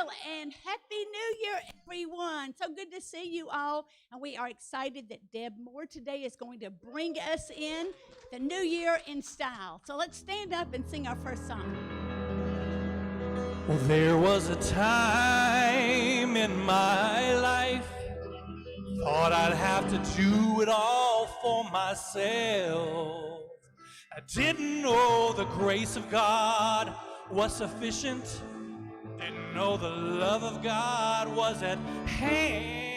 Well, and Happy New Year, everyone. So good to see you all. And we are excited that Deb Moore today is going to bring us in the new year in style. So let's stand up and sing our first song. Well, there was a time in my life, thought I'd have to do it all for myself. I didn't know the grace of God was sufficient, didn't know the love of God was at hand.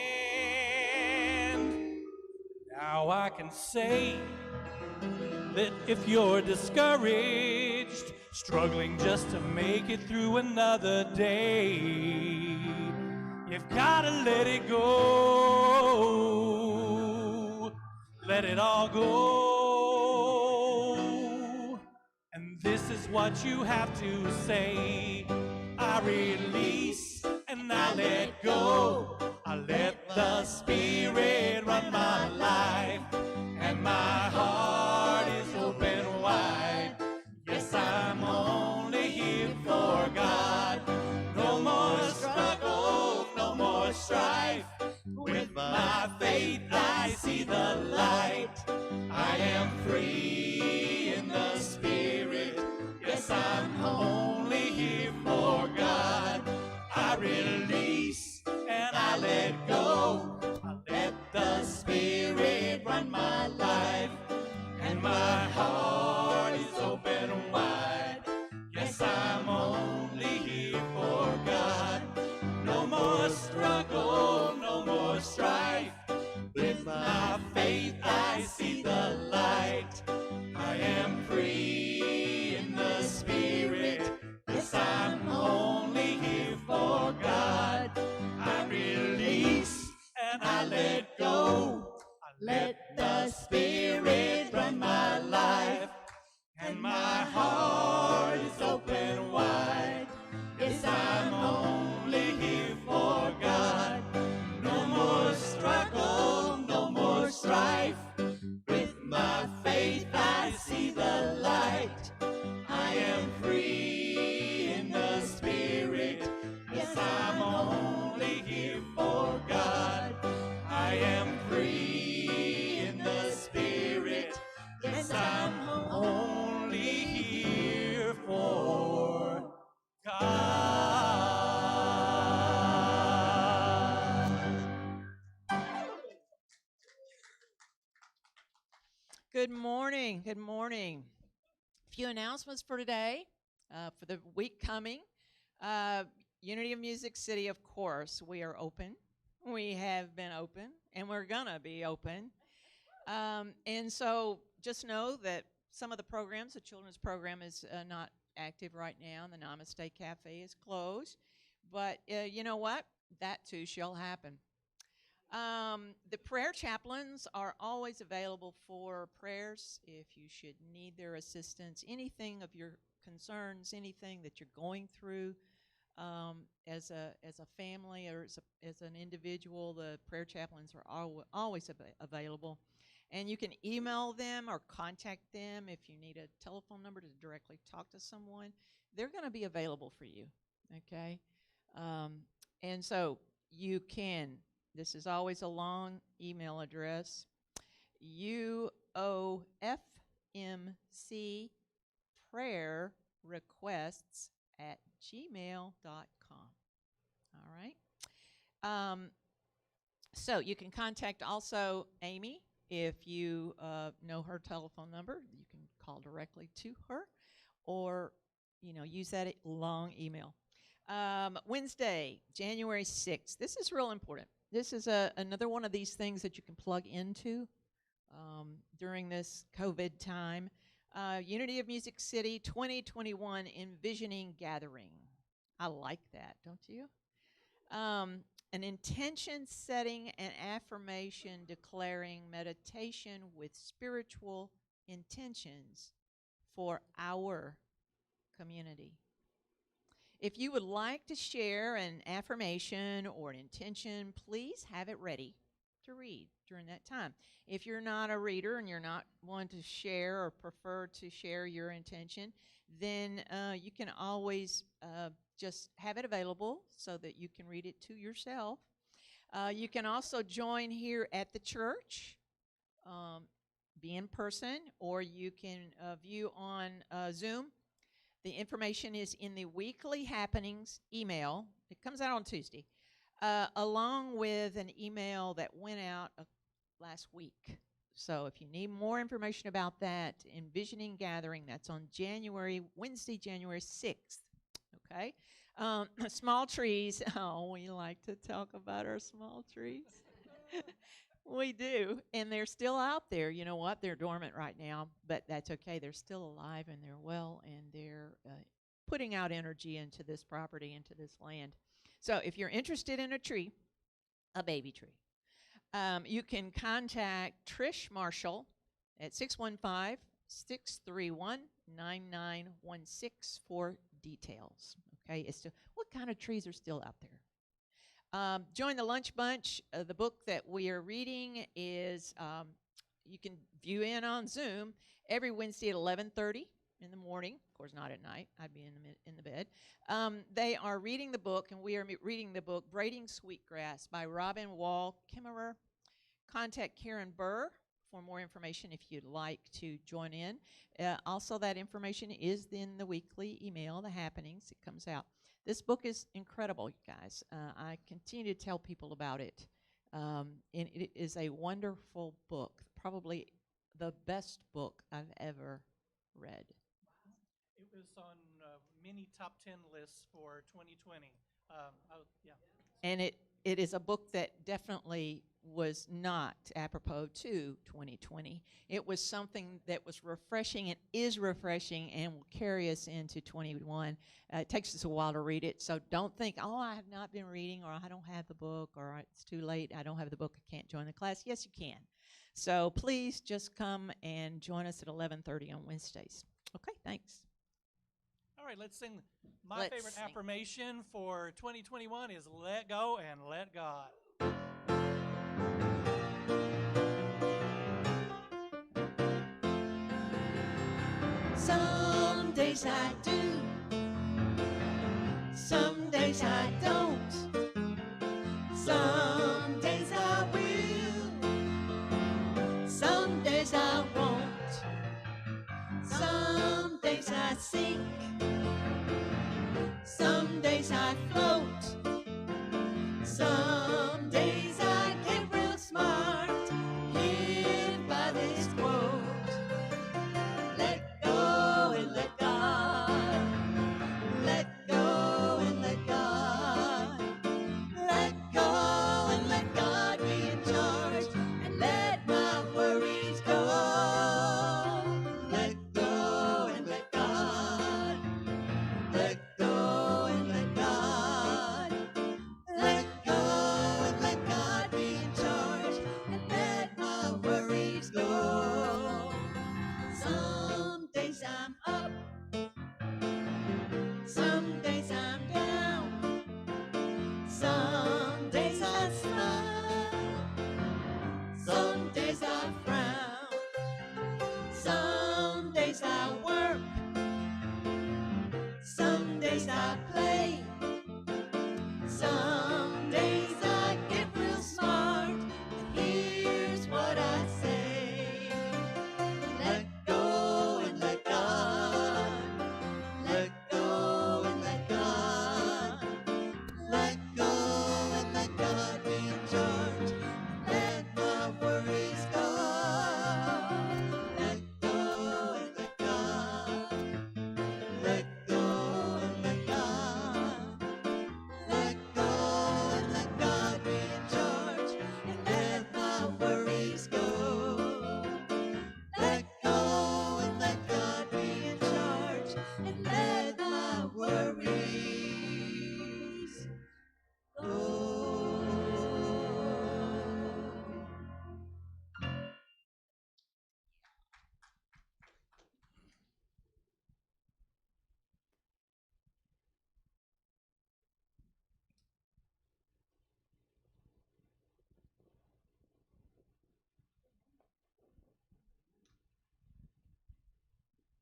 Now I can say that if you're discouraged, struggling just to make it through another day, you've gotta let it go, let it all go. And this is what you have to say: I release and I let go. I let the Spirit run my life, and my heart is open wide. Yes, I'm only here for God. No more struggle, no more strife. With my faith I see the light. I am free in the Spirit. Yes, I'm only here for God. I release and I let go. I let the Spirit run my life, and my heart is open wide. Yes, I'm only here for God. No more struggle, no more strife. With my faith I see the light. I am free in the Spirit. Yes, I'm only here for God. I release and I let go. I let the Spirit run my life, and my heart is open wide. Yes, I'm only here for God. No more struggle, no more strife. With my faith I see the light. I am free in the Spirit. Yes, I'm only here for God. I am free in the Spirit. Yes, I'm only here for God. Good morning. Good morning. A few announcements for today, for the week coming. Unity of Music City, of course, we are open. We have been open, and we're going to be open. And so just know that some of the programs, the children's program is not active right now. The Namaste Cafe is closed. But you know what? That too shall happen. The prayer chaplains are always available for prayers if you should need their assistance. Anything of your concerns, anything that you're going through as a family or as an individual, the prayer chaplains are always available. And you can email them or contact them if you need a telephone number to directly talk to someone. They're going to be available for you, okay? And so you can. This is always a long email address, uofmcprayerrequests@gmail.com. All right. So you can contact also Amy if you know her telephone number. You can call directly to her, or use that long email. Wednesday, January 6th. This is real important. This is another one of these things that you can plug into during this COVID time. Unity of Music City 2021 Envisioning Gathering. I like that, don't you? An intention setting and affirmation declaring meditation with spiritual intentions for our community. If you would like to share an affirmation or an intention, please have it ready to read during that time. If you're not a reader and you're not one to share or prefer to share your intention, then you can always just have it available so that you can read it to yourself. You can also join here at the church, be in person, or you can view on Zoom. The information is in the weekly happenings email. It comes out on Tuesday, along with an email that went out last week. So if you need more information about that, Envisioning Gathering, that's on Wednesday, January 6th. Okay? Small trees. Oh, we like to talk about our small trees. We do, and they're still out there. You know what? They're dormant right now, but that's okay. They're still alive, and they're well, and they're putting out energy into this property, into this land. So if you're interested in a tree, a baby tree, you can contact Trish Marshall at 615-631-9916 for details. Okay, as to what kind of trees are still out there. Join the Lunch Bunch. The book that we are reading is, you can view in on Zoom every Wednesday at 11:30 in the morning. Of course, not at night. I'd be in the bed. They are reading the book, and we are reading the book Braiding Sweetgrass by Robin Wall Kimmerer. Contact Karen Burr for more information if you'd like to join in. Also, that information is in the weekly email, The Happenings. It comes out. This book is incredible, you guys. I continue to tell people about it. And it is a wonderful book, probably the best book I've ever read. It was on many top 10 lists for 2020. Yeah. And it is a book that definitely was not apropos to 2020. It was something that was refreshing and is refreshing and will carry us into 21. It takes us a while to read it, so don't think, oh, I have not been reading, or I don't have the book, or it's too late, I don't have the book, I can't join the class. Yes, you can. So please just come and join us at 11:30 on Wednesdays. Okay, thanks. All right, let's sing. My favorite affirmation for 2021 is let go and let God. Some days I do, some days I don't, some days I will, some days I won't, some days I sink, some days I float, some days I get real smart, hit by this quote. Let go and let God. Let go and let God. Let go and let God be in charge. And let my worries go. Let go and let God. Let go and let God. Let go and let God be in charge. And let my worries go. Some days I'm up, some days I'm down, some days I smile, some days I frown, some days I work, some days I play, some days I get real smart, but here's what I say. Let go and let God. Let go and let God. Let go and let God be in charge. Let my worries go. Let go and let God. Let go and let God. Let go and let God be in charge. And let my worries go. Let go and let God be in charge, and let my worries go.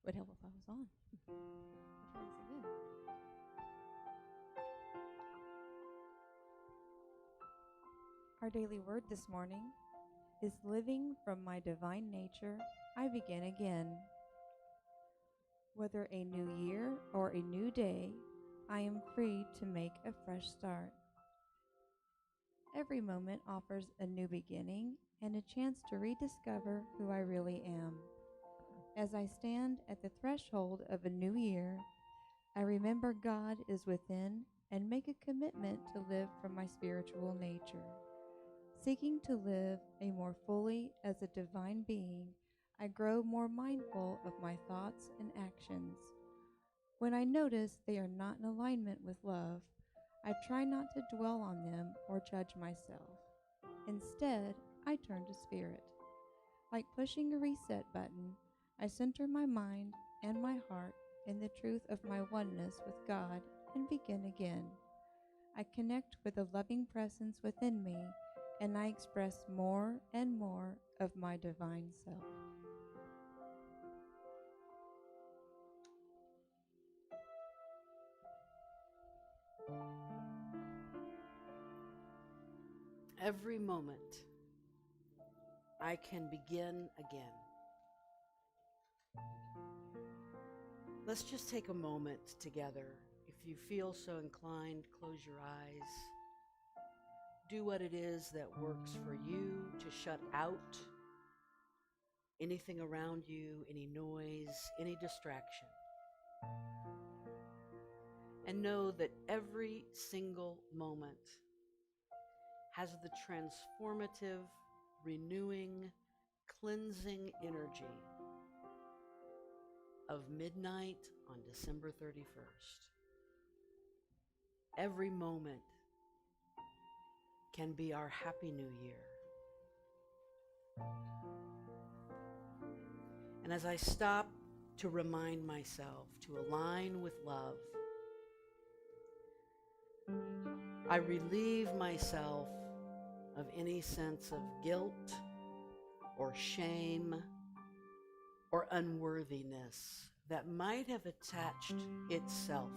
Would help if I was on. I'll try this again. Our daily word this morning is living from my divine nature, I begin again. Whether a new year or a new day, I am free to make a fresh start. Every moment offers a new beginning and a chance to rediscover who I really am. As I stand at the threshold of a new year, I remember God is within and make a commitment to live from my spiritual nature. Seeking to live a more fully as a divine being, I grow more mindful of my thoughts and actions. When I notice they are not in alignment with love, I try not to dwell on them or judge myself. Instead, I turn to spirit. Like pushing a reset button, I center my mind and my heart in the truth of my oneness with God and begin again. I connect with the loving presence within me, and I express more and more of my divine self. Every moment I can begin again. Let's just take a moment together. If you feel so inclined, close your eyes. Do what it is that works for you to shut out anything around you, any noise, any distraction. And know that every single moment has the transformative, renewing, cleansing energy of midnight on December 31st. Every moment can be our Happy New Year. And as I stop to remind myself to align with love, I relieve myself of any sense of guilt or shame or unworthiness that might have attached itself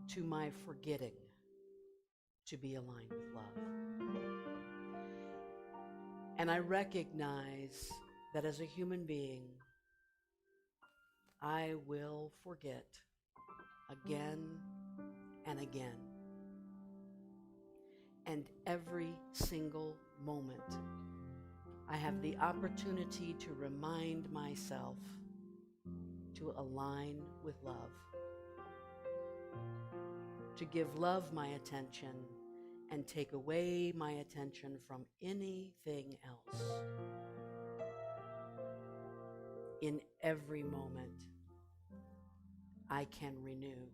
to my forgetting to be aligned with love. And I recognize that as a human being, I will forget again and again. And every single moment, I have the opportunity to remind myself to align with love, to give love my attention and take away my attention from anything else. In every moment, I can renew.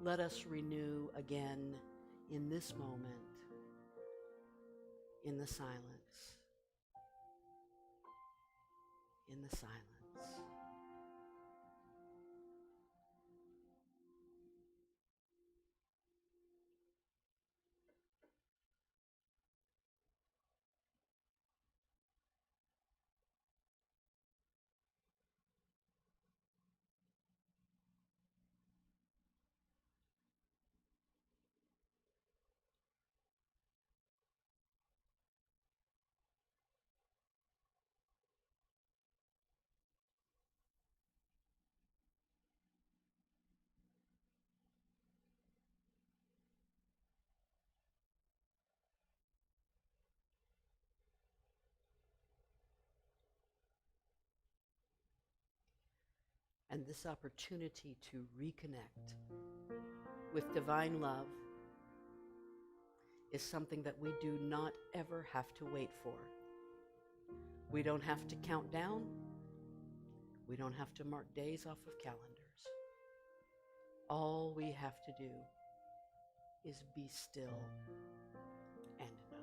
Let us renew again in this moment, in the silence, in the silence. And this opportunity to reconnect with divine love is something that we do not ever have to wait for. We don't have to count down. We don't have to mark days off of calendars. All we have to do is be still and know.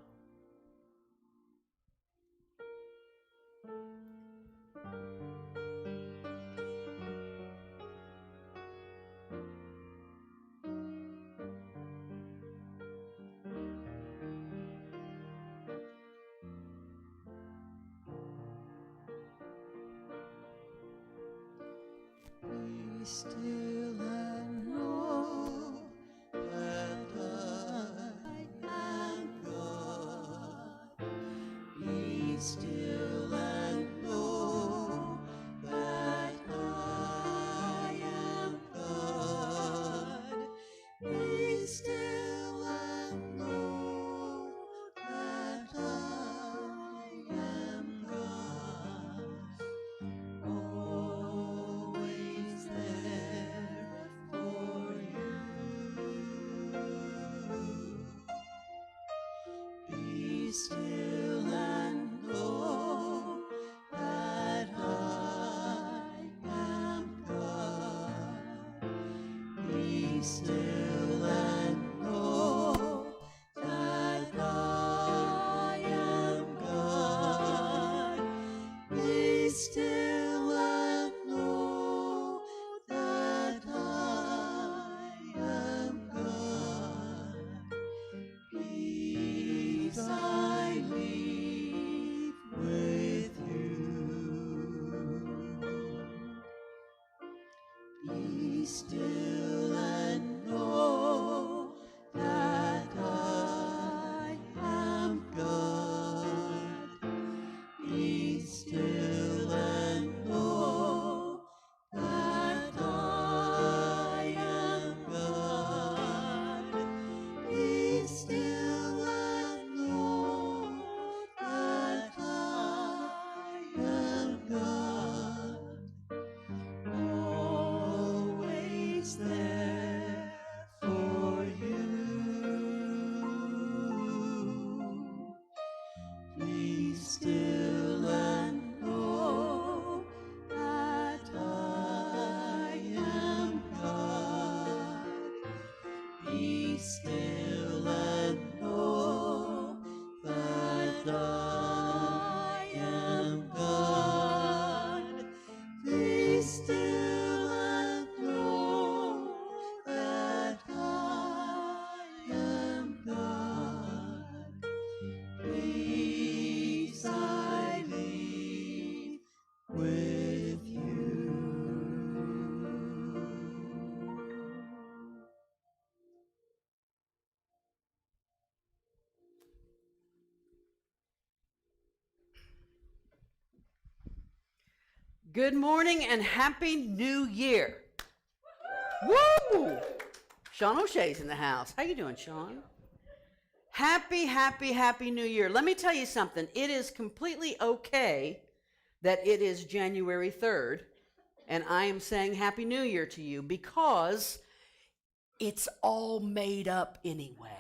still and know that I am God. Be still and know that I am God. Be still and know that I am God. Always there for you. Be still and know that I am God. Be still and know that I am God. Be still and know that I am God. Peace I leave with you. Be still and know that I am God. Be still and know that I am God. Be still and know that I am God. Always there for you. Be still and know that I am God. Be still and know that I am God. Be still and know that I am God. Peace I leave with you. Good morning and Happy New Year. Woo! Sean O'Shea's in the house. How you doing, Sean? Happy New Year. Let me tell you something. It is completely okay that it is January 3rd, and I am saying Happy New Year to you because it's all made up anyway.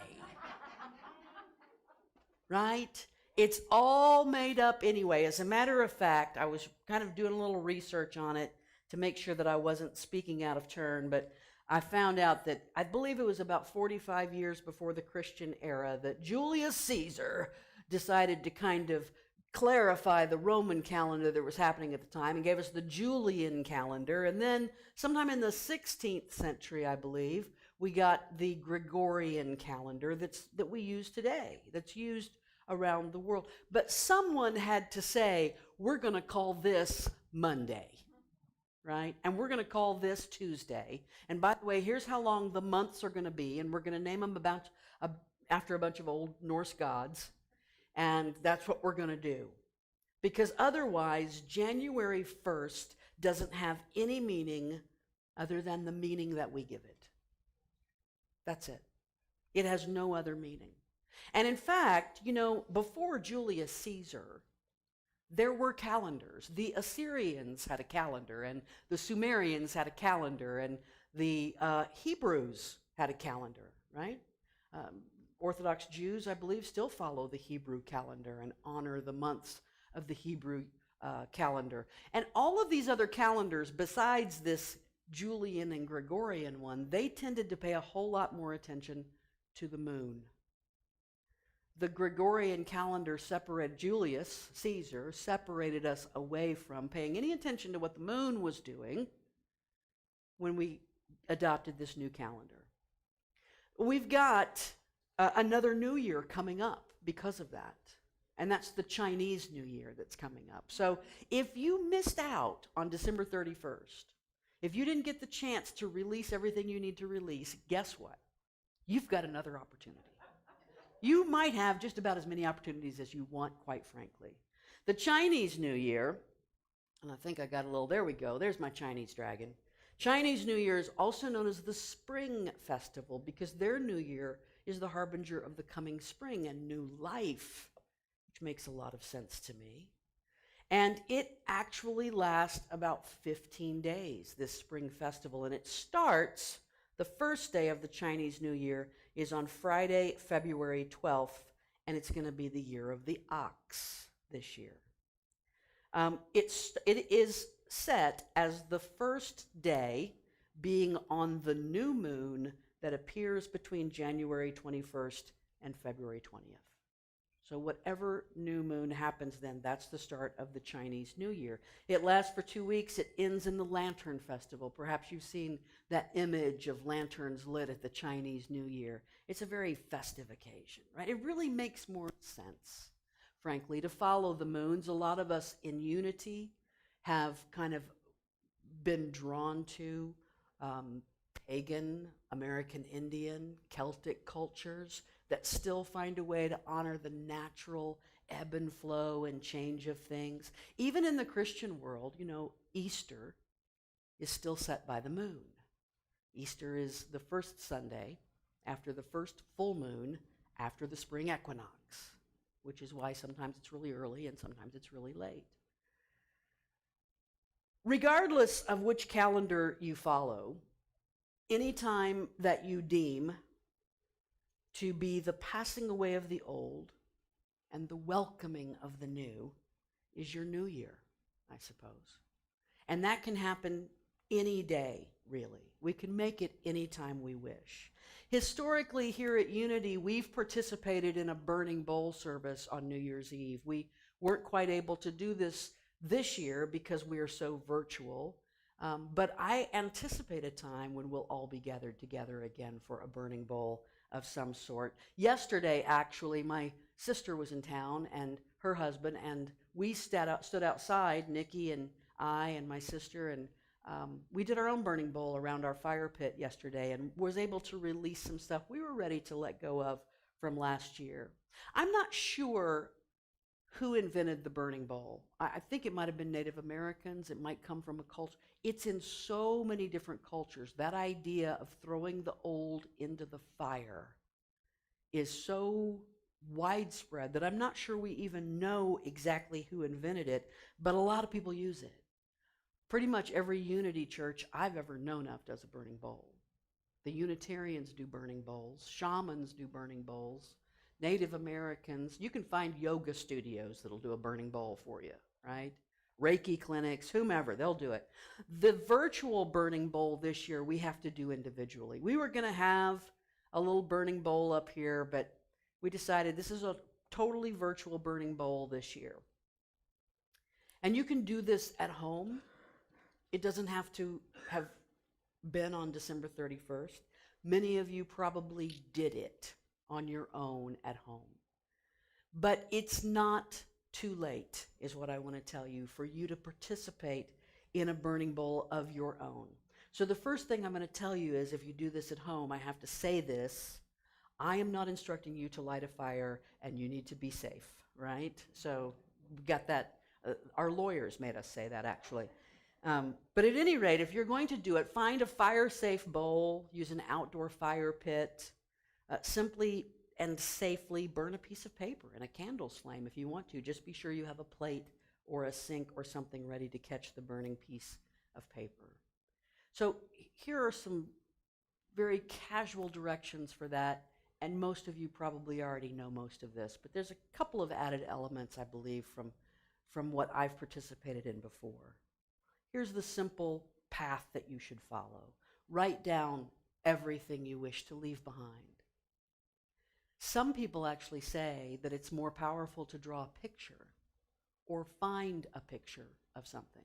Right? It's all made up anyway. As a matter of fact, I was kind of doing a little research on it to make sure that I wasn't speaking out of turn, but I found out that I believe it was about 45 years before the Christian era that Julius Caesar decided to kind of clarify the Roman calendar that was happening at the time and gave us the Julian calendar. And then sometime in the 16th century, I believe, we got the Gregorian calendar that we use today, that's used around the world. But someone had to say, we're going to call this Monday, right? And we're going to call this Tuesday. And by the way, here's how long the months are going to be, and we're going to name them after a bunch of old Norse gods. And that's what we're going to do. Because otherwise, January 1st doesn't have any meaning other than the meaning that we give it. That's it. It has no other meaning. And in fact, before Julius Caesar, there were calendars. The Assyrians had a calendar, and the Sumerians had a calendar, and the Hebrews had a calendar, right? Orthodox Jews, I believe, still follow the Hebrew calendar and honor the months of the Hebrew calendar. And all of these other calendars, besides this Julian and Gregorian one, they tended to pay a whole lot more attention to the moon. The Gregorian calendar Julius Caesar separated us away from paying any attention to what the moon was doing when we adopted this new calendar. We've got another new year coming up because of that, and that's the Chinese New Year that's coming up. So if you missed out on December 31st, If you didn't get the chance to release everything you need to release, guess what? You've got another opportunity. You might have just about as many opportunities as you want, quite frankly. The Chinese New Year, and I think I got a little, there we go, there's my Chinese dragon. Chinese New Year is also known as the Spring Festival because their New Year is the harbinger of the coming spring and new life, which makes a lot of sense to me. And it actually lasts about 15 days, this Spring Festival, and it starts, the first day of the Chinese New Year is on Friday, February 12th, and it's going to be the year of the ox this year. It is set as the first day being on the new moon that appears between January 21st and February 20th. So whatever new moon happens then, that's the start of the Chinese New Year. It lasts for 2 weeks. It ends in the Lantern Festival. Perhaps you've seen that image of lanterns lit at the Chinese New Year. It's a very festive occasion, right? It really makes more sense, frankly, to follow the moons. A lot of us in Unity have kind of been drawn to pagan, American Indian, Celtic cultures that still find a way to honor the natural ebb and flow and change of things. Even in the Christian world, you know, Easter is still set by the moon. Easter is the first Sunday after the first full moon after the spring equinox, which is why sometimes it's really early and sometimes it's really late. Regardless of which calendar you follow, any time that you deem to be the passing away of the old and the welcoming of the new is your new year, I suppose. And that can happen any day, really. We can make it any time we wish. Historically, here at Unity, we've participated in a burning bowl service on New Year's Eve. We weren't quite able to do this year because we are so virtual. But I anticipate a time when we'll all be gathered together again for a burning bowl of some sort. Yesterday, actually, my sister was in town and her husband, and we stood outside, Nikki and I and my sister, and we did our own burning bowl around our fire pit yesterday and was able to release some stuff we were ready to let go of from last year. I'm not sure who invented the burning bowl. I think it might have been Native Americans. It might come from a culture. It's in so many different cultures. That idea of throwing the old into the fire is so widespread that I'm not sure we even know exactly who invented it, but a lot of people use it. Pretty much every Unity church I've ever known of does a burning bowl. The Unitarians do burning bowls. Shamans do burning bowls. Native Americans, you can find yoga studios that'll do a burning bowl for you, right? Reiki clinics, whomever, they'll do it. The virtual burning bowl this year, we have to do individually. We were going to have a little burning bowl up here, but we decided this is a totally virtual burning bowl this year. And you can do this at home. It doesn't have to have been on December 31st. Many of you probably did it on your own at home. But it's not too late, is what I want to tell you, for you to participate in a burning bowl of your own. So the first thing I'm going to tell you is, if you do this at home, I have to say this: I am not instructing you to light a fire, and you need to be safe, right? So we got that. Our lawyers made us say that, actually. But at any rate, if you're going to do it, find a fire-safe bowl, use an outdoor fire pit. Simply and safely burn a piece of paper in a candle's flame if you want to. Just be sure you have a plate or a sink or something ready to catch the burning piece of paper. So here are some very casual directions for that, and most of you probably already know most of this, but there's a couple of added elements, I believe, from what I've participated in before. Here's the simple path that you should follow. Write down everything you wish to leave behind. Some people actually say that it's more powerful to draw a picture or find a picture of something.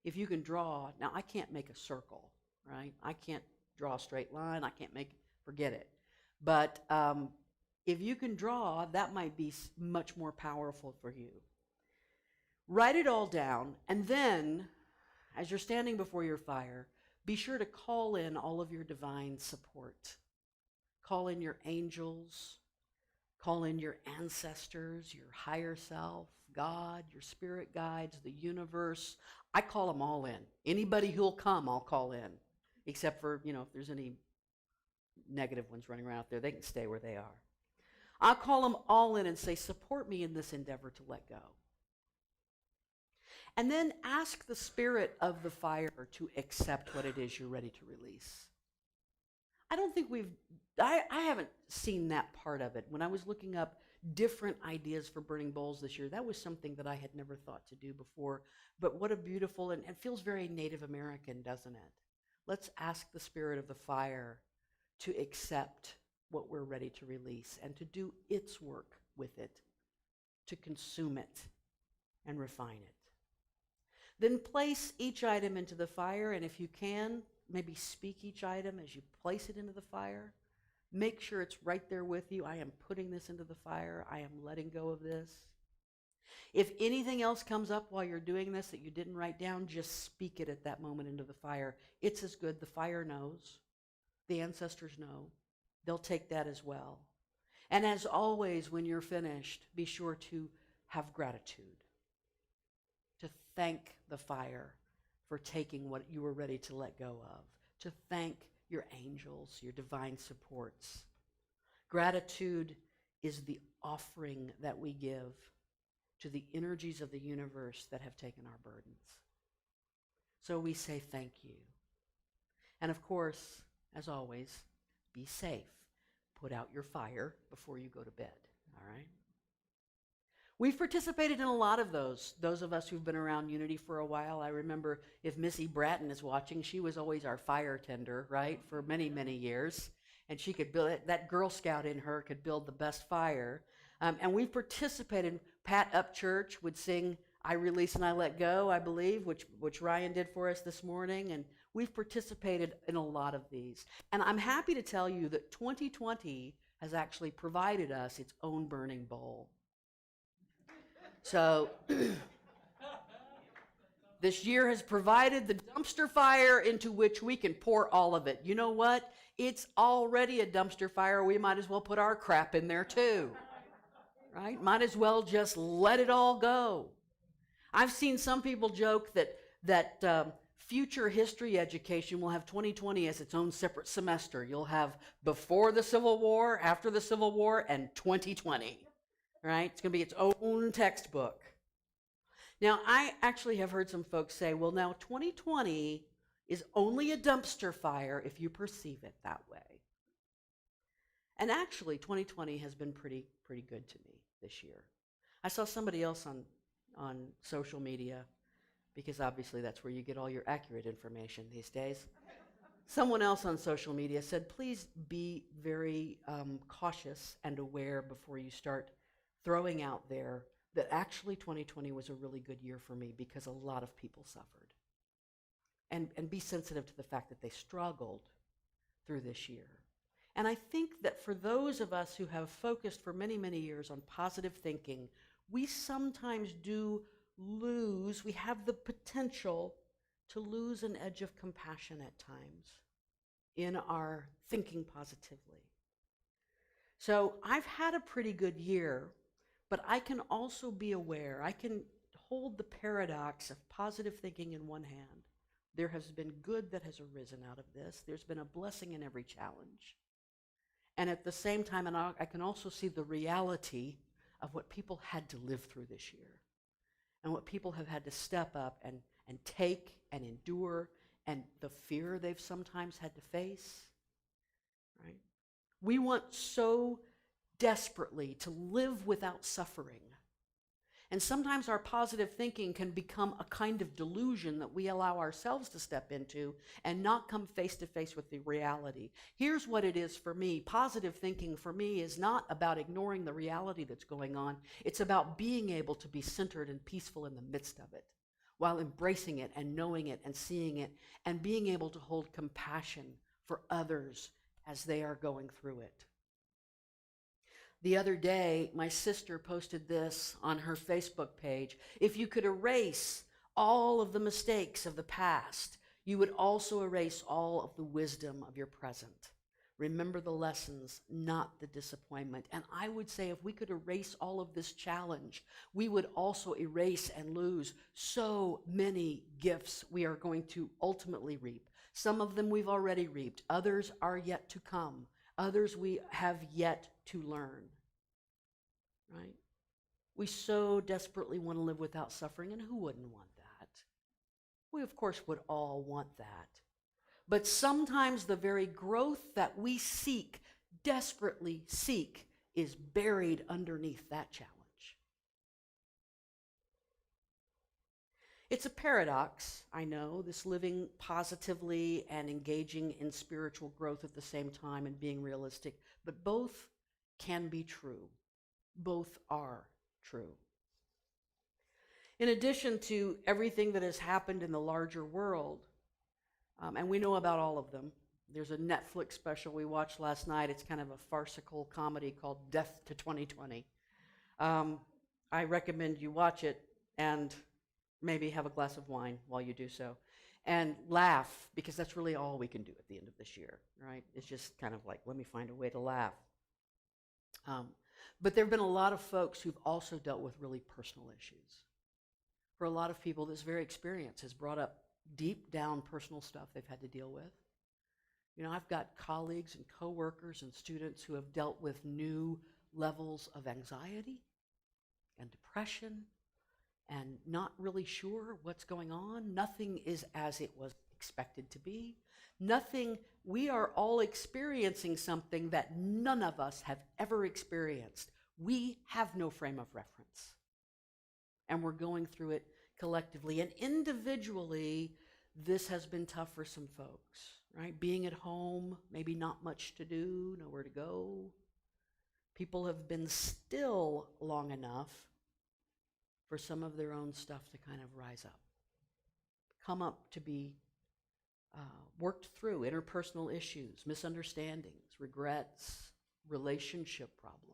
If you can draw, now I can't make a circle, right? I can't draw a straight line. I can't forget it. But if you can draw, that might be much more powerful for you. Write it all down, and then as you're standing before your fire, be sure to call in all of your divine support. Call in your angels, call in your ancestors, your higher self, God, your spirit guides, the universe. I call them all in. Anybody who'll come, I'll call in. Except for, if there's any negative ones running around out there, they can stay where they are. I'll call them all in and say, support me in this endeavor to let go. And then ask the spirit of the fire to accept what it is you're ready to release. I don't think I haven't seen that part of it. When I was looking up different ideas for burning bowls this year, that was something that I had never thought to do before. But what a beautiful, and it feels very Native American, doesn't it? Let's ask the spirit of the fire to accept what we're ready to release and to do its work with it, to consume it and refine it. Then place each item into the fire, and if you can, maybe speak each item as you place it into the fire. Make sure it's right there with you. I am putting this into the fire. I am letting go of this. If anything else comes up while you're doing this that you didn't write down, just speak it at that moment into the fire. It's as good. The fire knows. The ancestors know. They'll take that as well. And as always, when you're finished, be sure to have gratitude. To thank the fire for taking what you were ready to let go of. To thank your angels, your divine supports. Gratitude is the offering that we give to the energies of the universe that have taken our burdens. So we say thank you. And of course, as always, be safe. Put out your fire before you go to bed, all right? We've participated in a lot of those of us who've been around Unity for a while. I remember, if Missy Bratton is watching, she was always our fire tender, right, for many, many years. And she could build it. That Girl Scout in her could build the best fire. And we've participated. Pat Upchurch would sing I Release and I Let Go, I believe, which Ryan did for us this morning. And we've participated in a lot of these. And I'm happy to tell you that 2020 has actually provided us its own burning bowl. So this year has provided the dumpster fire into which we can pour all of it. You know what? It's already a dumpster fire. We might as well put our crap in there too, right? Might as well just let it all go. I've seen some people joke that future history education will have 2020 as its own separate semester. You'll have before the Civil War, after the Civil War, and 2020. Right? It's going to be its own textbook. Now, I actually have heard some folks say, well, now 2020 is only a dumpster fire if you perceive it that way. And actually, 2020 has been pretty good to me this year. I saw somebody else on social media, because obviously that's where you get all your accurate information these days. Someone else on social media said, please be very cautious and aware before you start throwing out there that actually 2020 was a really good year for me because a lot of people suffered. And be sensitive to the fact that they struggled through this year. And I think that for those of us who have focused for many, many years on positive thinking, we sometimes do lose, we have the potential to lose an edge of compassion at times in our thinking positively. So I've had a pretty good year, but I can also be aware, I can hold the paradox of positive thinking in one hand. There has been good that has arisen out of this. There's been a blessing in every challenge. And at the same time, and I can also see the reality of what people had to live through this year and what people have had to step up and take and endure and the fear they've sometimes had to face, right? We want so desperately to live without suffering. And sometimes our positive thinking can become a kind of delusion that we allow ourselves to step into and not come face to face with the reality. Here's what it is for me. Positive thinking for me is not about ignoring the reality that's going on. It's about being able to be centered and peaceful in the midst of it, while embracing it and knowing it and seeing it and being able to hold compassion for others as they are going through it. The other day, my sister posted this on her Facebook page. If you could erase all of the mistakes of the past. You would also erase all of the wisdom of your present. Remember the lessons, not the disappointment. And I would say if we could erase all of this challenge, we would also erase and lose so many gifts we are going to ultimately reap. Some of them we've already reaped. Others are yet to come. Others we have yet to learn. Right? We so desperately want to live without suffering, and who wouldn't want that? We, of course, would all want that. But sometimes the very growth that we seek, desperately seek, is buried underneath that challenge. It's a paradox, I know, this living positively and engaging in spiritual growth at the same time and being realistic, but both can be true. Both are true. In addition to everything that has happened in the larger world, and we know about all of them. There's a Netflix special we watched last night. It's kind of a farcical comedy called Death to 2020. I recommend you watch it and maybe have a glass of wine while you do so. And laugh, because that's really all we can do at the end of this year, right? It's just kind of like, let me find a way to laugh. But there have been a lot of folks who've also dealt with really personal issues. For a lot of people, this very experience has brought up deep down personal stuff they've had to deal with. You know, I've got colleagues and coworkers and students who have dealt with new levels of anxiety and depression and not really sure what's going on. Nothing is as it was expected to be. Nothing, we are all experiencing something that none of us have ever experienced. We have no frame of reference. And we're going through it collectively. And individually, this has been tough for some folks, right? Being at home, maybe not much to do, nowhere to go. People have been still long enough for some of their own stuff to kind of rise up, come up to be worked through interpersonal issues, misunderstandings, regrets, relationship problems.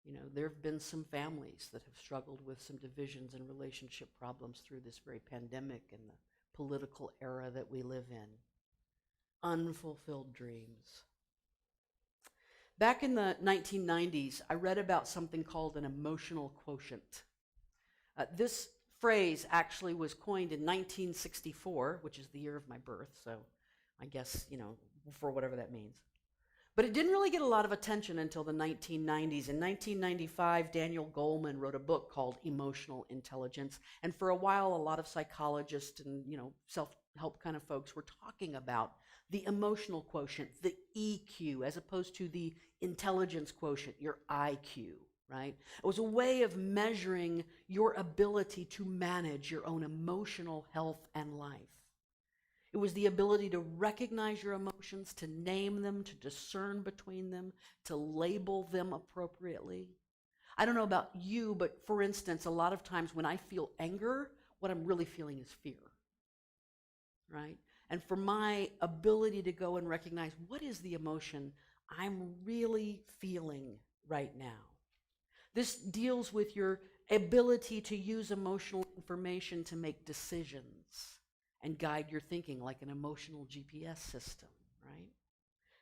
You know, there have been some families that have struggled with some divisions and relationship problems through this very pandemic and the political era that we live in. Unfulfilled dreams. Back in the 1990s, I read about something called an emotional quotient. This phrase actually was coined in 1964, which is the year of my birth, so I guess, you know, for whatever that means. But it didn't really get a lot of attention until the 1990s. In 1995, Daniel Goleman wrote a book called Emotional Intelligence, and for a while, a lot of psychologists and, you know, self-help kind of folks were talking about the emotional quotient, the EQ, as opposed to the intelligence quotient, your IQ, right? It was a way of measuring your ability to manage your own emotional health and life. It was the ability to recognize your emotions, to name them, to discern between them, to label them appropriately. I don't know about you, but for instance, a lot of times when I feel anger, what I'm really feeling is fear, right? And for my ability to go and recognize what is the emotion I'm really feeling right now. This deals with your ability to use emotional information to make decisions and guide your thinking like an emotional GPS system, right?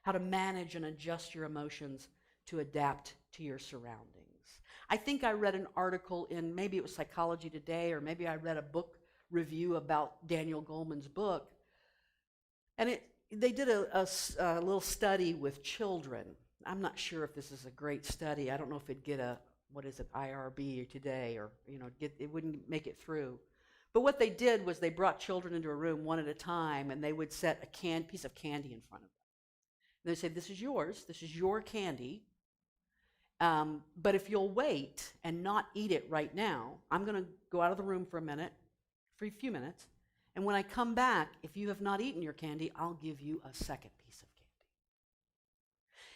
How to manage and adjust your emotions to adapt to your surroundings. I think I read an article in, maybe it was Psychology Today, or maybe I read a book review about Daniel Goleman's book, and they did a little study with children. I'm not sure if this is a great study. I don't know if it'd get a, what is it, IRB today, or, you know, it wouldn't make it through. But what they did was they brought children into a room one at a time, and they would set a piece of candy in front of them. And they said, this is yours, this is your candy, but if you'll wait and not eat it right now, I'm going to go out of the room for a few minutes, and when I come back, if you have not eaten your candy, I'll give you a second piece of candy.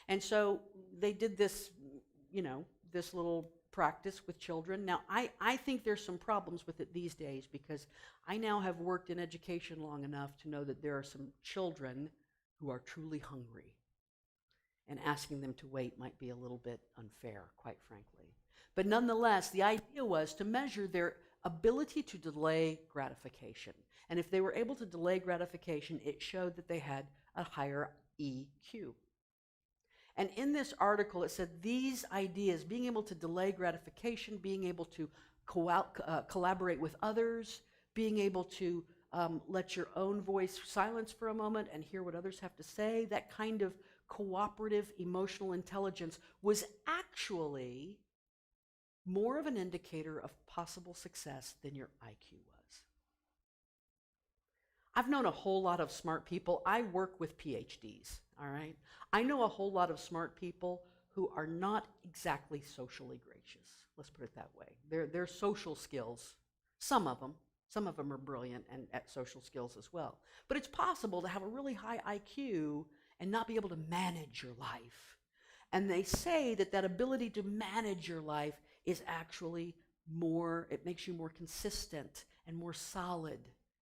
And so they did this, you know, this little practice with children. Now, I think there's some problems with it these days because I now have worked in education long enough to know that there are some children who are truly hungry, and asking them to wait might be a little bit unfair, quite frankly. But nonetheless, the idea was to measure their ability to delay gratification. And if they were able to delay gratification, it showed that they had a higher EQ. And in this article, it said these ideas, being able to delay gratification, being able to collaborate with others, being able to let your own voice silence for a moment and hear what others have to say, that kind of cooperative emotional intelligence was actually more of an indicator of possible success than your IQ was. I've known a whole lot of smart people. I work with PhDs, all right? I know a whole lot of smart people who are not exactly socially gracious. Let's put it that way. Their social skills, some of them are brilliant and at social skills as well. But it's possible to have a really high IQ and not be able to manage your life. And they say that that ability to manage your life is actually more, it makes you more consistent and more solid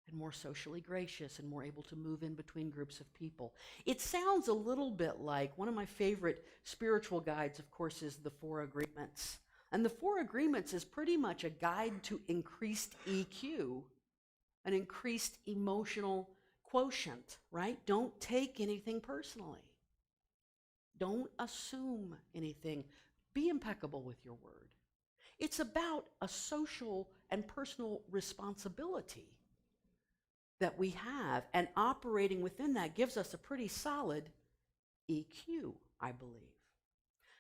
and more socially gracious and more able to move in between groups of people. It sounds a little bit like, one of my favorite spiritual guides, of course, is the Four Agreements. And the Four Agreements is pretty much a guide to increased EQ, an increased emotional quotient, right? Don't take anything personally. Don't assume anything. Be impeccable with your word. It's about a social and personal responsibility that we have, and operating within that gives us a pretty solid EQ, I believe.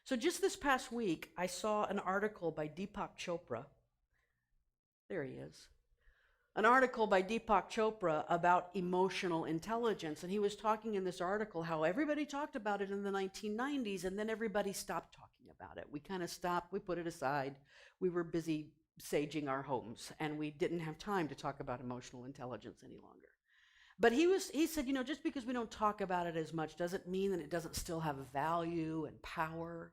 So just this past week, I saw an article by Deepak Chopra. There he is. An article by Deepak Chopra about emotional intelligence, and he was talking in this article how everybody talked about it in the 1990s, and then everybody stopped talking about it. We kind of stopped, we put it aside. We were busy saging our homes, and we didn't have time to talk about emotional intelligence any longer. But he said, just because we don't talk about it as much doesn't mean that it doesn't still have value and power.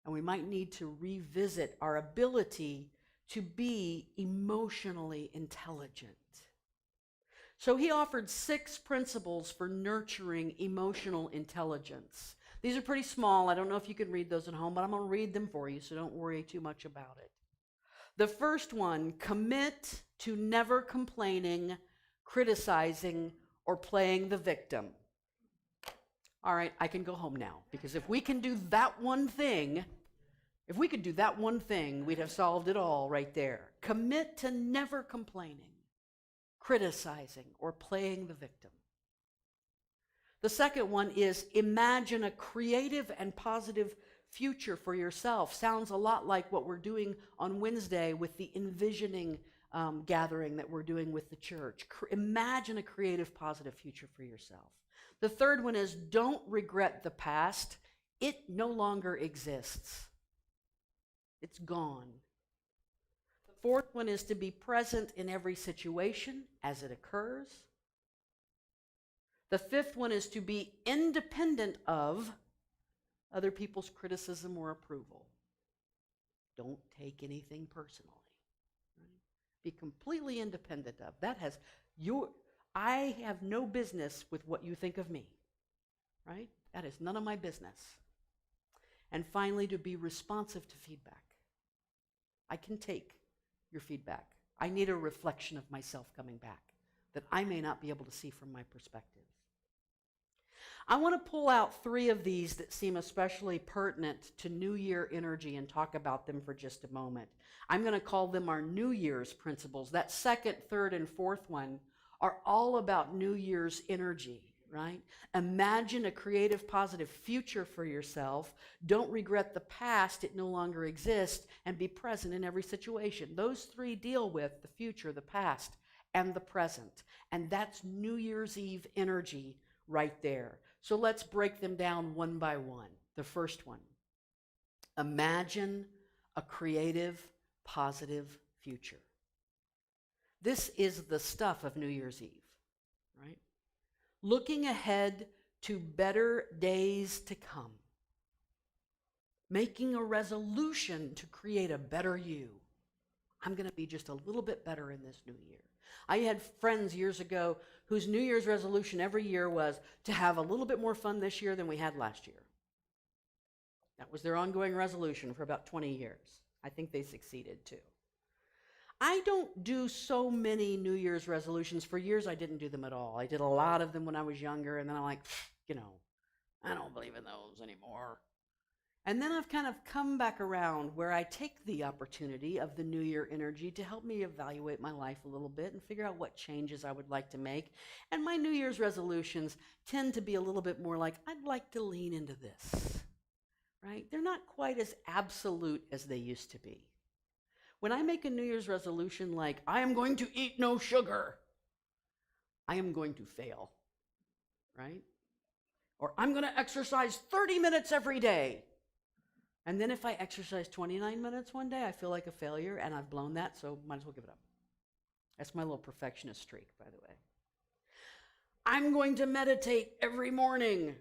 And we might need to revisit our ability to be emotionally intelligent. So he offered 6 principles for nurturing emotional intelligence. These are pretty small. I don't know if you can read those at home, but I'm going to read them for you, so don't worry too much about it. The first one, commit to never complaining, criticizing, or playing the victim. All right, I can go home now, because if we can do that one thing, we'd have solved it all right there. Commit to never complaining, criticizing, or playing the victim. The second one is imagine a creative and positive future for yourself. Sounds a lot like what we're doing on Wednesday with the envisioning gathering that we're doing with the church. Imagine a creative, positive future for yourself. The third one is don't regret the past. It no longer exists. It's gone. The fourth one is to be present in every situation as it occurs. The fifth one is to be independent of other people's criticism or approval. Don't take anything personally. Right? Be completely independent of. I have no business with what you think of me. Right? That is none of my business. And finally, to be responsive to feedback. I can take your feedback. I need a reflection of myself coming back that I may not be able to see from my perspective. I want to pull out 3 of these that seem especially pertinent to New Year energy and talk about them for just a moment. I'm going to call them our New Year's principles. That second, third, and fourth one are all about New Year's energy, right? Imagine a creative, positive future for yourself. Don't regret the past. It no longer exists. And be present in every situation. Those 3 deal with the future, the past, and the present. And that's New Year's Eve energy right there. So let's break them down one by one. The first one, imagine a creative, positive future. This is the stuff of New Year's Eve, right? Looking ahead to better days to come. Making a resolution to create a better you. I'm going to be just a little bit better in this new year. I had friends years ago whose New Year's resolution every year was to have a little bit more fun this year than we had last year. That was their ongoing resolution for about 20 years. I think they succeeded too. I don't do so many New Year's resolutions. For years, I didn't do them at all. I did a lot of them when I was younger, and then I'm like, I don't believe in those anymore. And then I've kind of come back around where I take the opportunity of the New Year energy to help me evaluate my life a little bit and figure out what changes I would like to make. And my New Year's resolutions tend to be a little bit more like, I'd like to lean into this, right? They're not quite as absolute as they used to be. When I make a New Year's resolution like, I am going to eat no sugar, I am going to fail, right? Or I'm going to exercise 30 minutes every day. And then if I exercise 29 minutes one day, I feel like a failure, and I've blown that, so might as well give it up. That's my little perfectionist streak, by the way. I'm going to meditate every morning.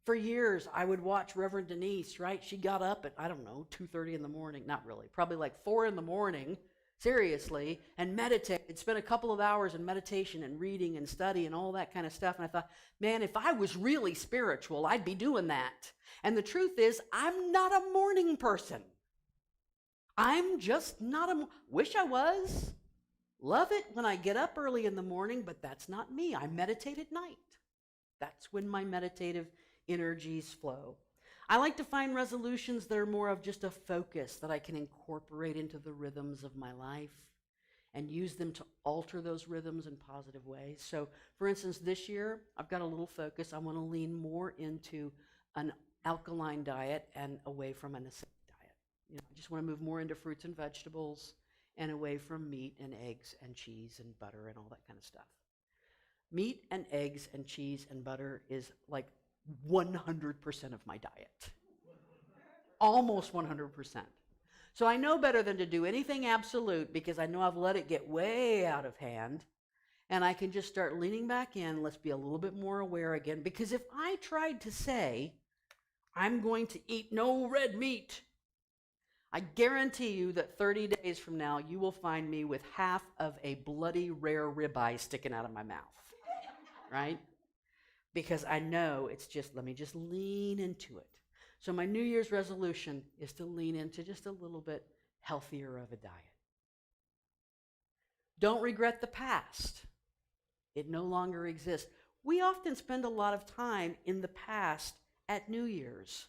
For years, I would watch Reverend Denise, right? She got up at, 2:30 in the morning. Not really, probably like 4 in the morning, seriously, and meditated. Spent a couple of hours in meditation and reading and study and all that kind of stuff. And I thought, man, if I was really spiritual, I'd be doing that. And the truth is, I'm not a morning person. I'm just not wish I was. Love it when I get up early in the morning, but that's not me. I meditate at night. That's when my meditative energies flow. I like to find resolutions that are more of just a focus that I can incorporate into the rhythms of my life and use them to alter those rhythms in positive ways. So, for instance, this year, I've got a little focus. I want to lean more into an alkaline diet and away from an acidic diet. I just want to move more into fruits and vegetables and away from meat and eggs and cheese and butter and all that kind of stuff. Meat and eggs and cheese and butter is like 100% of my diet. Almost 100%. So I know better than to do anything absolute because I know I've let it get way out of hand, and I can just start leaning back in. Let's be a little bit more aware again, because if I tried to say, I'm going to eat no red meat, I guarantee you that 30 days from now, you will find me with half of a bloody rare ribeye sticking out of my mouth, right? Because I know it's just, let me just lean into it. So my New Year's resolution is to lean into just a little bit healthier of a diet. Don't regret the past. It no longer exists. We often spend a lot of time in the past at New Year's,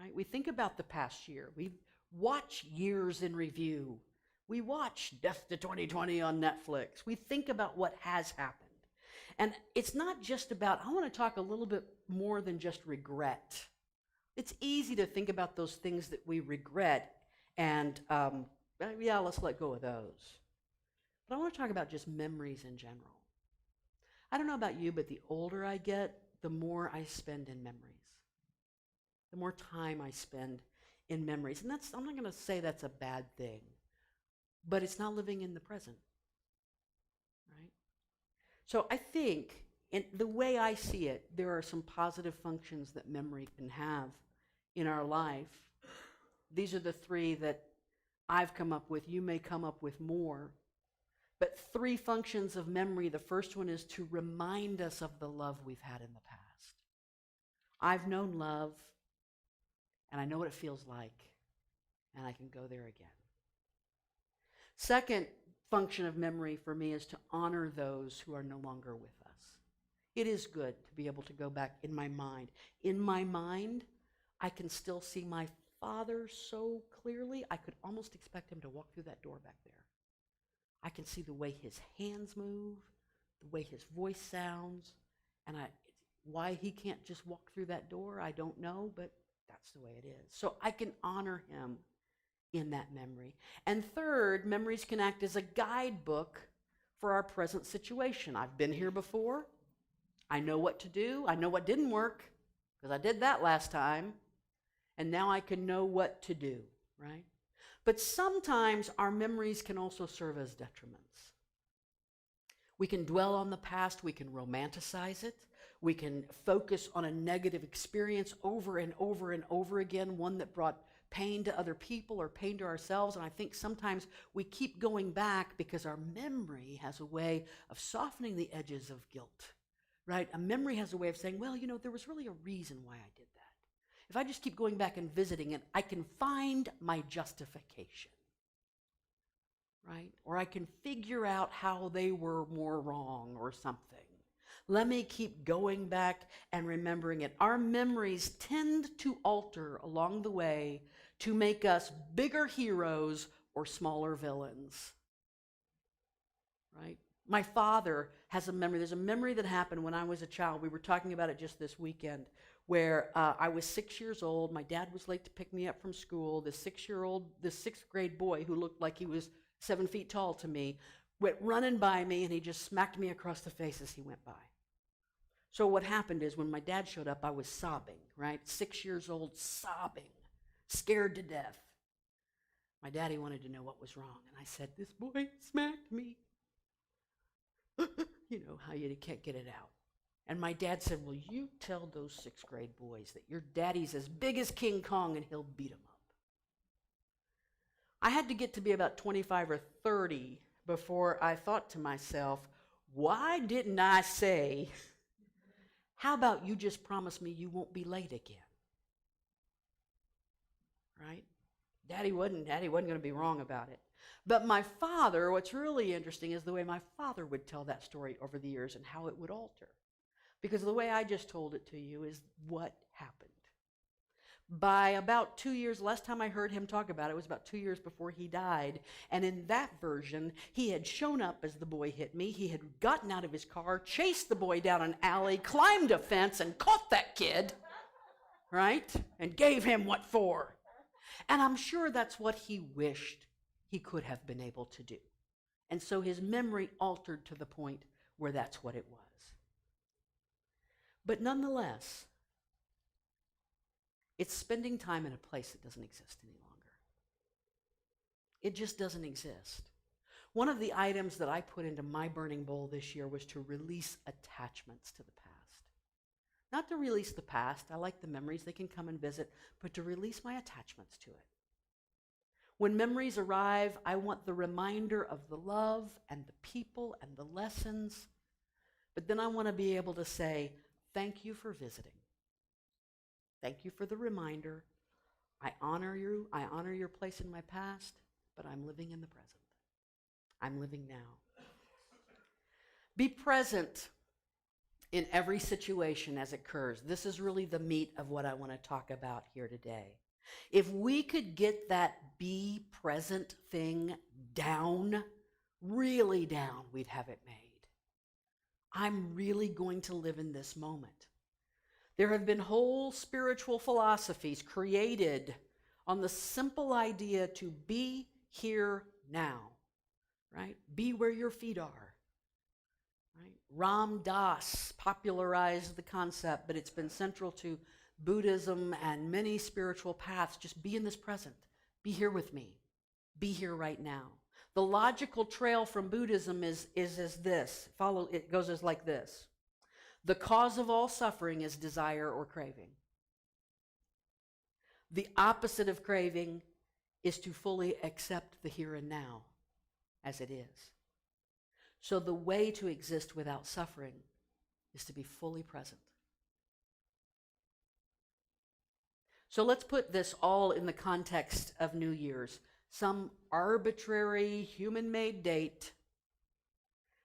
right? We think about the past year. We watch years in review. We watch Death to 2020 on Netflix. We think about what has happened. And it's not just about, I want to talk a little bit more than just regret. It's easy to think about those things that we regret and, let's let go of those. But I want to talk about just memories in general. I don't know about you, but the older I get, the more I spend in memories. The more time I spend in memories. And I'm not going to say that's a bad thing, but it's not living in the present, right? So I think, in the way I see it, there are some positive functions that memory can have in our life. These are the 3 that I've come up with. You may come up with more. But 3 functions of memory. The first one is to remind us of the love we've had in the past. I've known love, and I know what it feels like, and I can go there again. Second function of memory for me is to honor those who are no longer with us. It is good to be able to go back in my mind. In my mind, I can still see my father so clearly, I could almost expect him to walk through that door back there. I can see the way his hands move, the way his voice sounds, and why he can't just walk through that door, I don't know, but that's the way it is. So I can honor him in that memory. And third, memories can act as a guidebook for our present situation. I've been here before. I know what to do. I know what didn't work because I did that last time. And now I can know what to do, right? But sometimes our memories can also serve as detriments. We can dwell on the past. We can romanticize it. We can focus on a negative experience over and over and over again, one that brought pain to other people or pain to ourselves. And I think sometimes we keep going back because our memory has a way of softening the edges of guilt, right? A memory has a way of saying, well, there was really a reason why I did that. If I just keep going back and visiting it, I can find my justification, right? Or I can figure out how they were more wrong or something. Let me keep going back and remembering it. Our memories tend to alter along the way to make us bigger heroes or smaller villains, right? My father has a memory. There's a memory that happened when I was a child. We were talking about it just this weekend, where I was 6 years old. My dad was late to pick me up from school. This sixth grade boy who looked like he was 7 feet tall to me, went running by me, and he just smacked me across the face as he went by. So what happened is when my dad showed up, I was sobbing, right? 6 years old, sobbing, scared to death. My daddy wanted to know what was wrong, and I said, "This boy smacked me." You know how you can't get it out. And my dad said, "Well, you tell those sixth grade boys that your daddy's as big as King Kong and he'll beat them up." I had to get to be about 25 or 30 before I thought to myself, why didn't I say, how about you just promise me you won't be late again? Right? Daddy wasn't going to be wrong about it. But my father, what's really interesting is the way my father would tell that story over the years and how it would alter. Because the way I just told it to you is what happened. By about 2 years, last time I heard him talk about it was about 2 years before he died. And in that version, he had shown up as the boy hit me. He had gotten out of his car, chased the boy down an alley, climbed a fence, and caught that kid, right? And gave him what for. And I'm sure that's what he wished he could have been able to do. And so his memory altered to the point where that's what it was. But nonetheless, it's spending time in a place that doesn't exist any longer. It just doesn't exist. One of the items that I put into my burning bowl this year was to release attachments to the past. Not to release the past, I like the memories, they can come and visit, but to release my attachments to it. When memories arrive, I want the reminder of the love and the people and the lessons, but then I want to be able to say, thank you for visiting. Thank you for the reminder. I honor you. I honor your place in my past, but I'm living in the present. I'm living now. Be present in every situation as it occurs. This is really the meat of what I want to talk about here today. If we could get that be present thing down, really down, we'd have it made. I'm really going to live in this moment. There have been whole spiritual philosophies created on the simple idea to be here now, right? Be where your feet are, right? Ram Dass popularized the concept, but it's been central to Buddhism and many spiritual paths. Just be in this present. Be here with me. Be here right now. The logical trail from Buddhism is as this. It goes as like this. The cause of all suffering is desire or craving. The opposite of craving is to fully accept the here and now as it is. So the way to exist without suffering is to be fully present. So let's put this all in the context of New Year's. Some arbitrary human-made date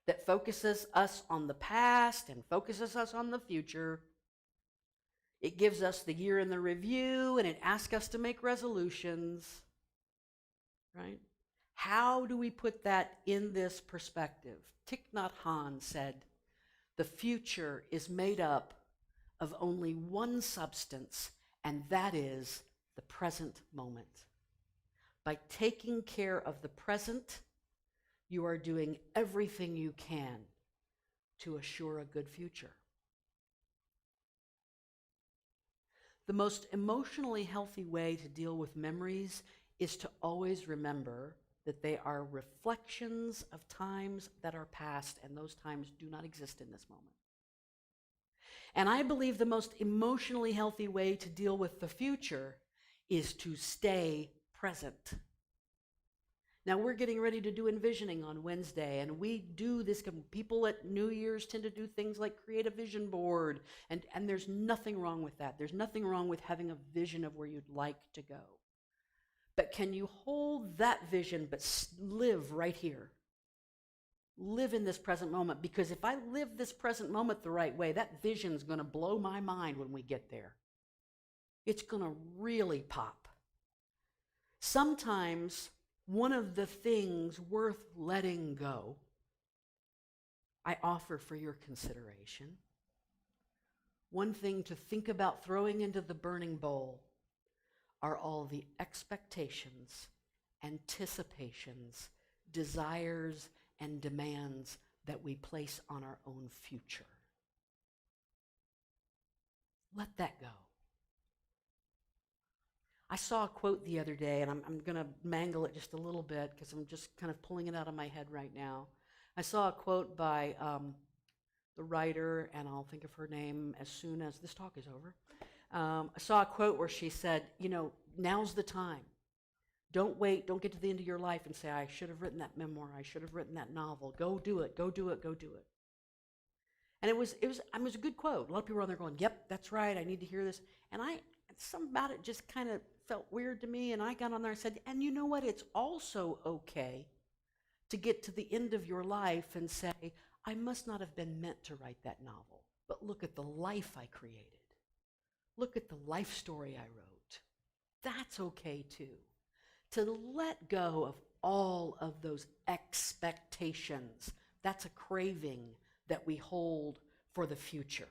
that focuses us on the past and focuses us on the future. It gives us the year in the review, and it asks us to make resolutions, right? How do we put that in this perspective? Thich Nhat Hanh said, the future is made up of only one substance, and that is the present moment. By taking care of the present, you are doing everything you can to assure a good future. The most emotionally healthy way to deal with memories is to always remember that they are reflections of times that are past, and those times do not exist in this moment. And I believe the most emotionally healthy way to deal with the future is to stay present. Now, we're getting ready to do envisioning on Wednesday, and we do this. People at New Year's tend to do things like create a vision board, and there's nothing wrong with that. There's nothing wrong with having a vision of where you'd like to go. But can you hold that vision but live right here? Live in this present moment, because if I live this present moment the right way, that vision's going to blow my mind when we get there. It's going to really pop. Sometimes one of the things worth letting go, I offer for your consideration. One thing to think about throwing into the burning bowl are all the expectations, anticipations, desires, and demands that we place on our own future. Let that go. I saw a quote the other day, and I'm going to mangle it just a little bit because I'm just kind of pulling it out of my head right now. I saw a quote by the writer, and I'll think of her name as soon as this talk is over. I saw a quote where she said, now's the time. Don't wait. Don't get to the end of your life and say, I should have written that memoir. I should have written that novel. Go do it. Go do it. Go do it. And it was a good quote. A lot of people were on there going, yep, that's right. I need to hear this. And something about it just kind of felt weird to me. And I got on there and said, and you know what? It's also okay to get to the end of your life and say, I must not have been meant to write that novel. But look at the life I created. Look at the life story I wrote. That's okay too. To let go of all of those expectations. That's a craving that we hold for the future.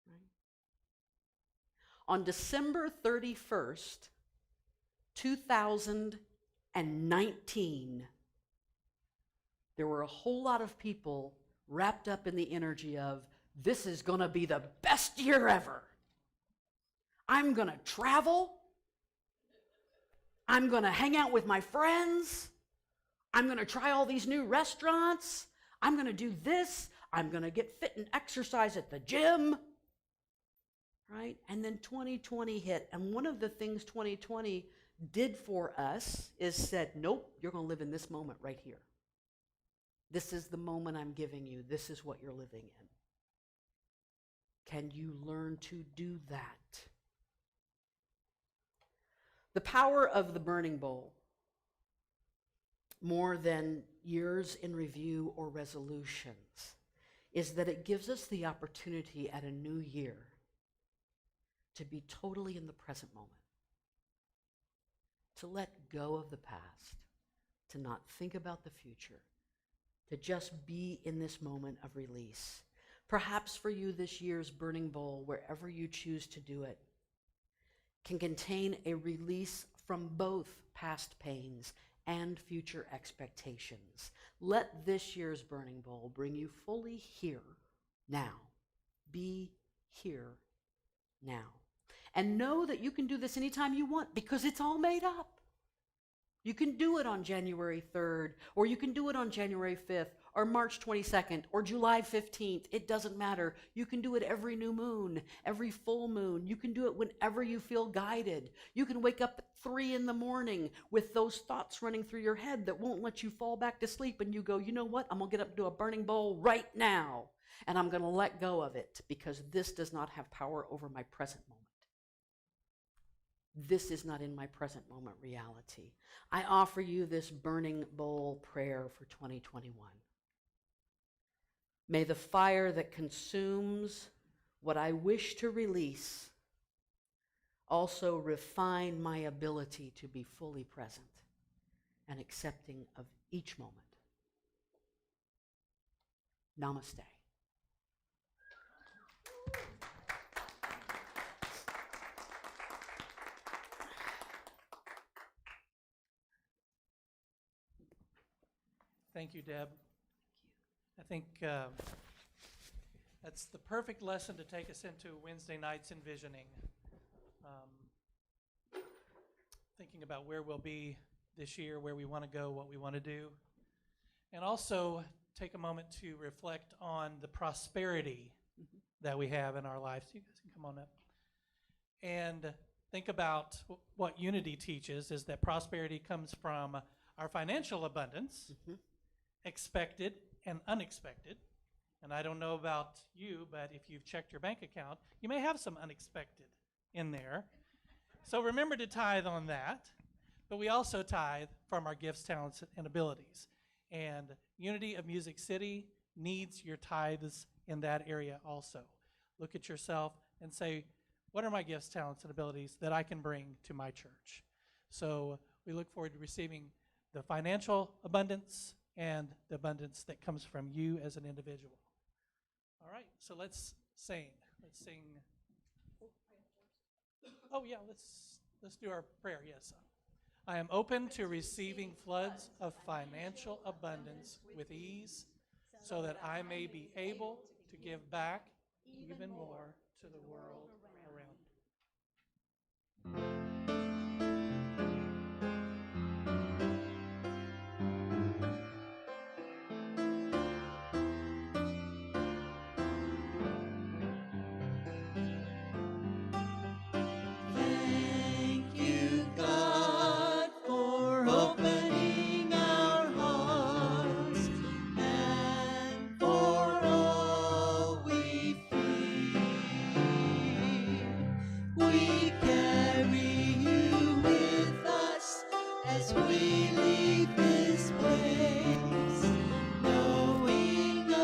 Right? On December 31st, 2019, there were a whole lot of people wrapped up in the energy of, this is going to be the best year ever. I'm going to travel. I'm going to hang out with my friends. I'm going to try all these new restaurants. I'm going to do this. I'm going to get fit and exercise at the gym. Right? And then 2020 hit. And one of the things 2020 did for us is said, nope, you're going to live in this moment right here. This is the moment I'm giving you. This is what you're living in. Can you learn to do that? The power of the burning bowl, more than years in review or resolutions, is that it gives us the opportunity at a new year to be totally in the present moment, to let go of the past, to not think about the future, to just be in this moment of release. Perhaps for you, this year's burning bowl, wherever you choose to do it, can contain a release from both past pains and future expectations. Let this year's burning bowl bring you fully here, now. Be here, now. And know that you can do this anytime you want because it's all made up. You can do it on January 3rd, or you can do it on January 5th, or March 22nd, or July 15th. It doesn't matter. You can do it every new moon, every full moon. You can do it whenever you feel guided. You can wake up at 3 in the morning with those thoughts running through your head that won't let you fall back to sleep, and you go, you know what? I'm going to get up and do a burning bowl right now, and I'm going to let go of it because this does not have power over my present moment. This is not in my present moment reality. I offer you this burning bowl prayer for 2021. May the fire that consumes what I wish to release also refine my ability to be fully present and accepting of each moment. Namaste. Thank you, Deb. I think that's the perfect lesson to take us into Wednesday nights envisioning. Thinking about where we'll be this year, where we want to go, what we want to do. And also take a moment to reflect on the prosperity that we have in our lives. You guys can come on up. And think about what unity teaches is that prosperity comes from our financial abundance, expected and unexpected. And I don't know about you, but if you've checked your bank account, you may have some unexpected in there. So remember to tithe on that. But we also tithe from our gifts, talents, and abilities. And Unity of Music City needs your tithes in that area also. Look at yourself and say, what are my gifts, talents, and abilities that I can bring to my church? So we look forward to receiving the financial abundance and the abundance that comes from you as an individual. All right, so let's sing. Let's sing. Oh yeah, let's do our prayer. Yes. I am open to receiving floods of financial abundance with ease, so that I may be able to give back even more to the world around me. Thank you, God, for opening our hearts and for all we feel. We carry you with us as we leave this place, knowing a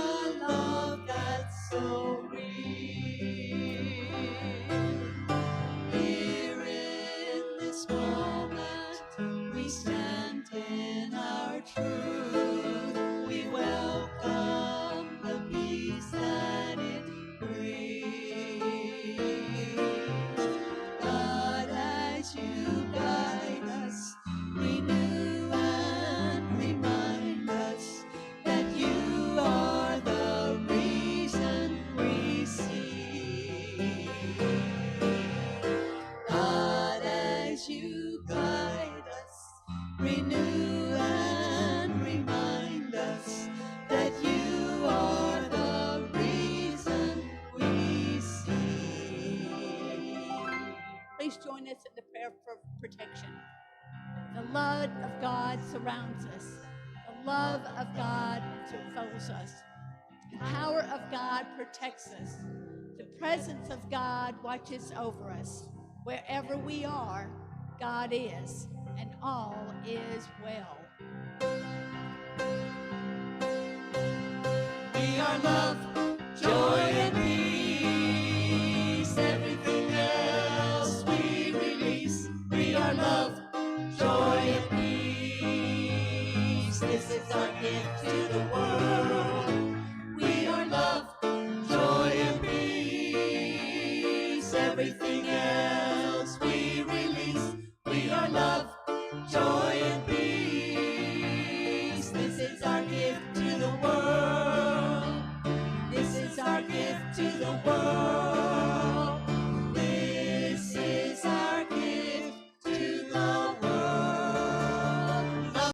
love that's so real. Here in this moment, we stand in our truth. We welcome the peace that it brings. God, as you guide us, renew and remind us that you are the reason we see. God, as you guide us, renew and remind us that you are the reason we see. Please join us in the prayer for protection. The love of God surrounds us. The love of God enfolds us. The power of God protects us. The presence of God watches over us. Wherever we are, God is, and all is well. We are loved